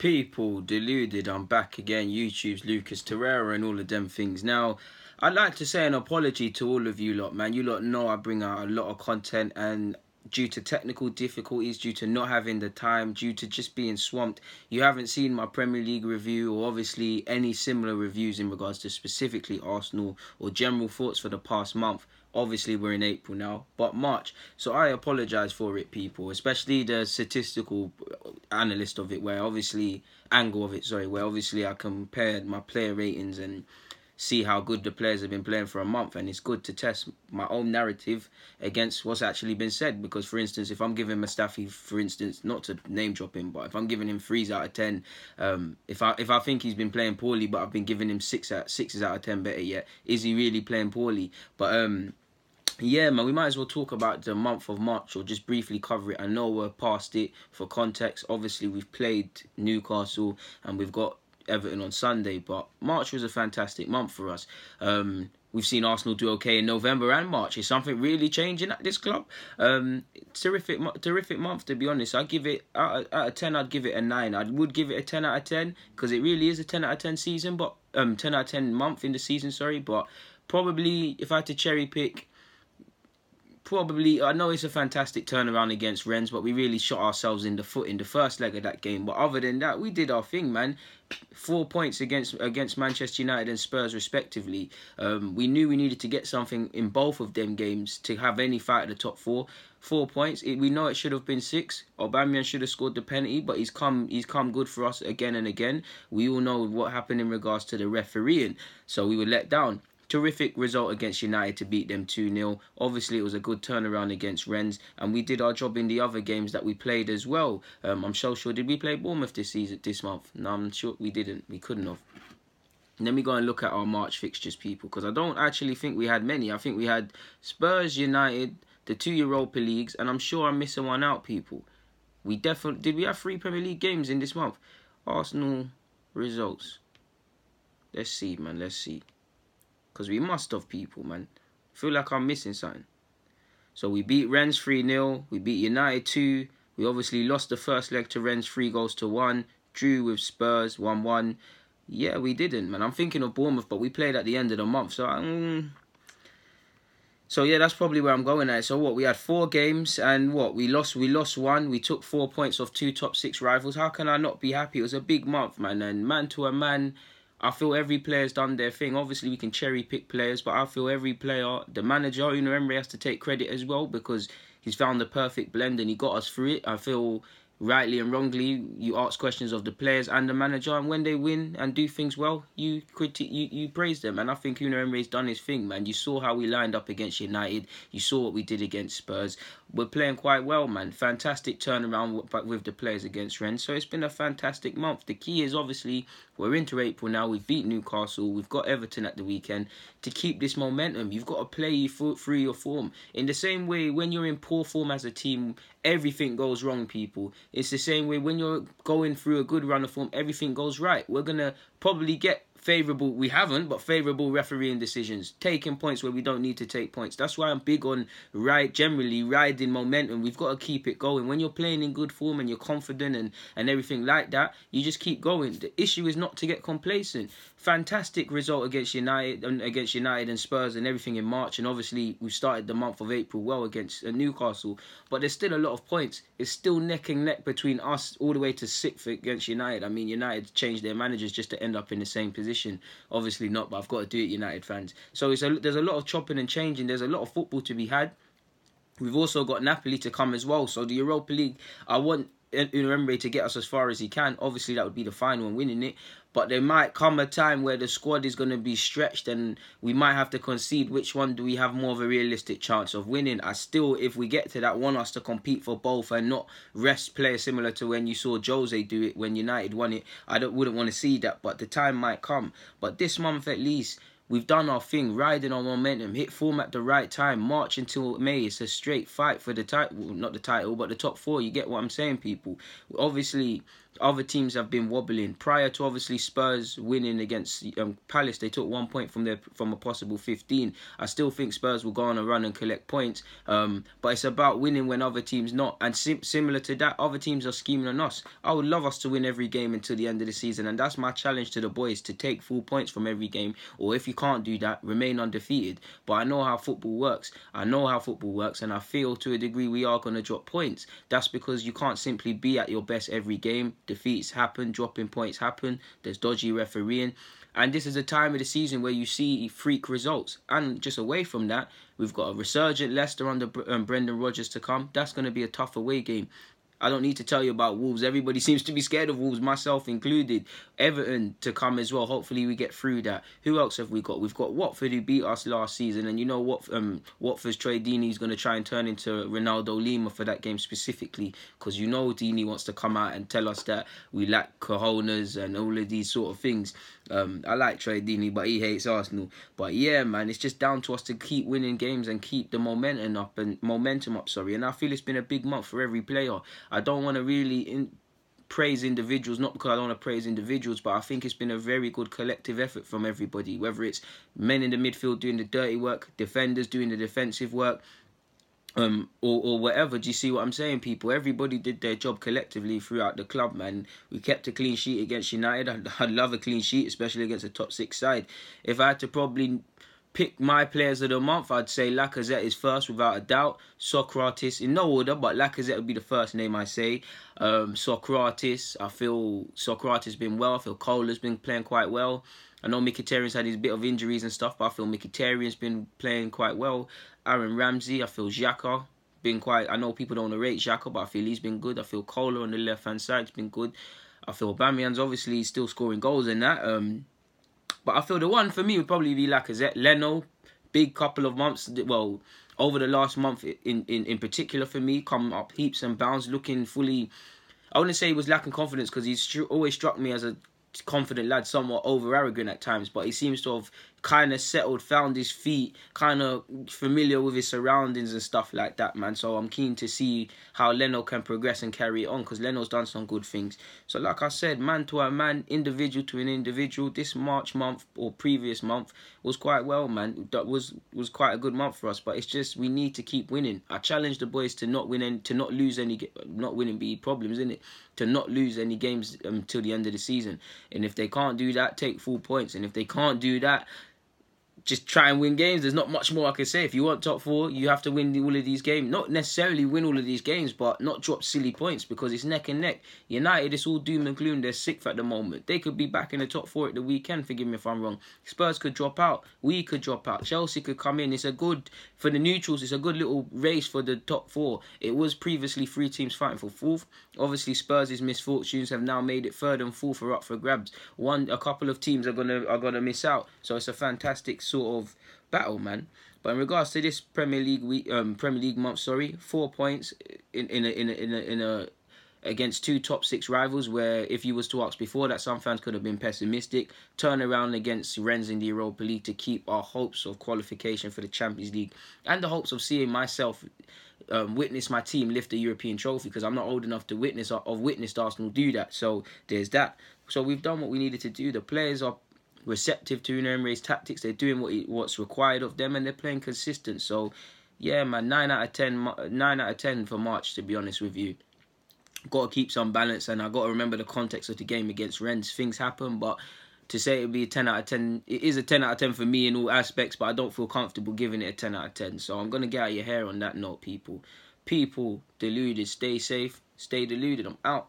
People, Deluded, I'm back again. YouTube's Lucas Torreira and all of them things. Now, I'd like to say an apology to all of you lot, man. You lot know I bring out a lot of content, and due to technical difficulties, due to not having the time, due to just being swamped, you haven't seen my Premier League review or obviously any similar reviews in regards to specifically Arsenal or general thoughts for the past month. Obviously, we're in April now, but March. So I apologise for it, people, especially the statistical analyst of it, where obviously I compared my player ratings and see how good the players have been playing for a month, and it's good to test my own narrative against what's actually been said. Because, for instance, if I'm giving Mustafi, for instance, not to name drop him, but if I'm giving him 3s out of 10, if I think he's been playing poorly, but I've been giving him 6s out of 10, better yet, is he really playing poorly? But yeah, man, we might as well talk about the month of March or just briefly cover it. I know we're past it. For context, obviously we've played Newcastle and we've got Everton on Sunday, but March was a fantastic month for us. We've seen Arsenal do okay in November and March. Is something really changing at this club? Terrific month, to be honest. I give it out of 10. I'd give it a 9. I would give it a 10 out of 10 because it really is a 10 out of 10 season, but 10 out of 10 month in the season. Sorry, but probably if I had to cherry pick. I know it's a fantastic turnaround against Rennes, but we really shot ourselves in the foot in the first leg of that game. But other than that, we did our thing, man. 4 points against Manchester United and Spurs, respectively. We knew we needed to get something in both of them games to have any fight at the top 4. 4 points. We know it should have been 6. Aubameyang should have scored the penalty, but he's come good for us again and again. We all know what happened in regards to the refereeing, so we were let down. Terrific result against United to beat them 2-0. Obviously, it was a good turnaround against Rennes, and we did our job in the other games that we played as well. I'm so sure. Did we play Bournemouth this month? No, I'm sure we didn't. We couldn't have. And then we go and look at our March fixtures, people, because I don't actually think we had many. I think we had Spurs, United, the 2 Europa Leagues, and I'm sure I'm missing one out, people. Did we have 3 Premier League games in this month? Arsenal results. Let's see, man. Let's see. Because we must have, people, man. I feel like I'm missing something. So we beat Rennes 3-0. We beat United 2. We obviously lost the first leg to Rennes 3-1. Drew with Spurs 1-1. Yeah, we didn't, man. I'm thinking of Bournemouth, but we played at the end of the month. So yeah, that's probably where I'm going at. So what? We had 4 games and what? We lost 1. We took 4 points off 2 top 6 rivals. How can I not be happy? It was a big month, man. And man to a man, I feel every player's done their thing. Obviously, we can cherry pick players, but I feel every player, the manager, Unai Emery, has to take credit as well because he's found the perfect blend and he got us through it. I feel rightly and wrongly, you ask questions of the players and the manager, and when they win and do things well, you praise them. And I think Unai Emery's done his thing, man. You saw how we lined up against United. You saw what we did against Spurs. We're playing quite well, man. Fantastic turnaround with the players against Rennes. So it's been a fantastic month. The key is obviously we're into April now. We've beat Newcastle. We've got Everton at the weekend. To keep this momentum, you've got to play through your form. In the same way, when you're in poor form as a team, everything goes wrong, people. It's the same way when you're going through a good run of form, everything goes right. We're going to probably get favourable favourable refereeing decisions, taking points where we don't need to take points. That's why I'm big on generally riding momentum. We've got to keep it going. When you're playing in good form and you're confident and everything like that, you just keep going. The issue is not to get complacent. Fantastic result against United and Spurs and everything in March, and obviously we started the month of April well against Newcastle, but there's still a lot of points. It's still neck and neck between us all the way to 6th against United. I mean, United changed their managers just to end up in the same position. Obviously not, but I've got to do it, United fans. So there's a lot of chopping and changing. There's a lot of football to be had. We've also got Napoli to come as well. So the Europa League, I want Unai Emery to get us as far as he can. Obviously, that would be the final and winning it. But there might come a time where the squad is going to be stretched and we might have to concede which one do we have more of a realistic chance of winning. If we get to that, want us to compete for both and not rest players similar to when you saw Jose do it when United won it. I wouldn't want to see that, but the time might come. But this month at least, we've done our thing, riding on momentum, hit form at the right time, March until May. It's a straight fight for the title, well, not the title, but the top 4. You get what I'm saying, people? Obviously, other teams have been wobbling. Prior to obviously Spurs winning against Palace, they took 1 point from a possible 15. I still think Spurs will go on a run and collect points. But it's about winning when other teams not. And similar to that, other teams are scheming on us. I would love us to win every game until the end of the season, and that's my challenge to the boys, to take full points from every game. Or if you can't do that, remain undefeated. But I know how football works. And I feel to a degree we are going to drop points. That's because you can't simply be at your best every game. Defeats happen, dropping points happen, there's dodgy refereeing, and this is a time of the season where you see freak results. And just away from that, we've got a resurgent Leicester under Brendan Rodgers to come. That's going to be a tough away game. I don't need to tell you about Wolves. Everybody seems to be scared of Wolves, myself included. Everton to come as well. Hopefully we get through that. Who else have we got? We've got Watford, who beat us last season. And you know what? Watford's Troy Deeney's going to try and turn into Ronaldo Lima for that game specifically. Because you know Deeney wants to come out and tell us that we lack cojones and all of these sort of things. I like Troy Deeney, but he hates Arsenal. But yeah, man, it's just down to us to keep winning games and keep the momentum up. And I feel it's been a big month for every player. I don't want to really praise individuals, not because I don't want to praise individuals, but I think it's been a very good collective effort from everybody, whether it's men in the midfield doing the dirty work, defenders doing the defensive work, or whatever. Do you see what I'm saying, people? Everybody did their job collectively throughout the club, man. We kept a clean sheet against United. I'd love a clean sheet, especially against a top 6 side. If I had to probably pick my players of the month, I'd say Lacazette is first without a doubt. Socrates, in no order, but Lacazette would be the first name I say. Socrates, I feel Socrates been well. I feel Cola's been playing quite well. I know Mkhitaryan's had his bit of injuries and stuff, but I feel Mkhitaryan's been playing quite well. Aaron Ramsey, I feel Xhaka been quite. I know people don't want to rate Xhaka, but I feel he's been good. I feel Cola on the left hand side's been good. I feel Aubameyang's obviously still scoring goals in that. But I feel the one for me would probably be Lacazette. Leno, big couple of months. Well, over the last month in particular for me, come up heaps and bounds, looking fully. I wouldn't say he was lacking confidence because he's always struck me as a confident lad, somewhat over arrogant at times, but he seems to have kind of settled, found his feet, kind of familiar with his surroundings and stuff like that, man. So I'm keen to see how Leno can progress and carry it on, because Leno's done some good things. So like I said, man to a man, individual to an individual, this March month or previous month was quite well, man. That was quite a good month for us, but it's just we need to keep winning. I challenge the boys to not win and to not lose any, not winning be problems, isn't it? To not lose any games until the end of the season. And if they can't do that, take full points. And if they can't do that, just try and win games. There's not much more I can say. If you want top 4, you have to win all of these games. Not necessarily win all of these games, but not drop silly points, because it's neck and neck. United, it's all doom and gloom. They're 6th at the moment. They could be back in the top 4 at the weekend, forgive me if I'm wrong. Spurs could drop out. We could drop out. Chelsea could come in. It's a good, for the neutrals, it's a good little race for the top 4. It was previously 3 teams fighting for 4th. Obviously, Spurs' misfortunes have now made it 3rd and 4th are up for grabs. A couple of teams are gonna miss out. So it's a fantastic sort of battle, man. But in regards to this Premier League month, 4 points in a against 2 top 6 rivals, where if you was to ask before that, some fans could have been pessimistic. Turn around against Rennes in the Europa League to keep our hopes of qualification for the Champions League and the hopes of seeing myself witness my team lift the European trophy, because I'm not old enough to witness Arsenal do that. So there's that. So we've done what we needed to do. The players are receptive to Unai Emery's tactics. They're doing what's required of them, and they're playing consistent. So yeah, man, 9 out of 10 for March, to be honest with you. Got to keep some balance, and I got to remember the context of the game against Rennes. Things happen, but to say it would be a 10 out of 10, it is a 10 out of 10 for me in all aspects, but I don't feel comfortable giving it a 10 out of 10. So I'm going to get out your hair on that note, people. Deluded, stay safe, stay deluded. I'm out.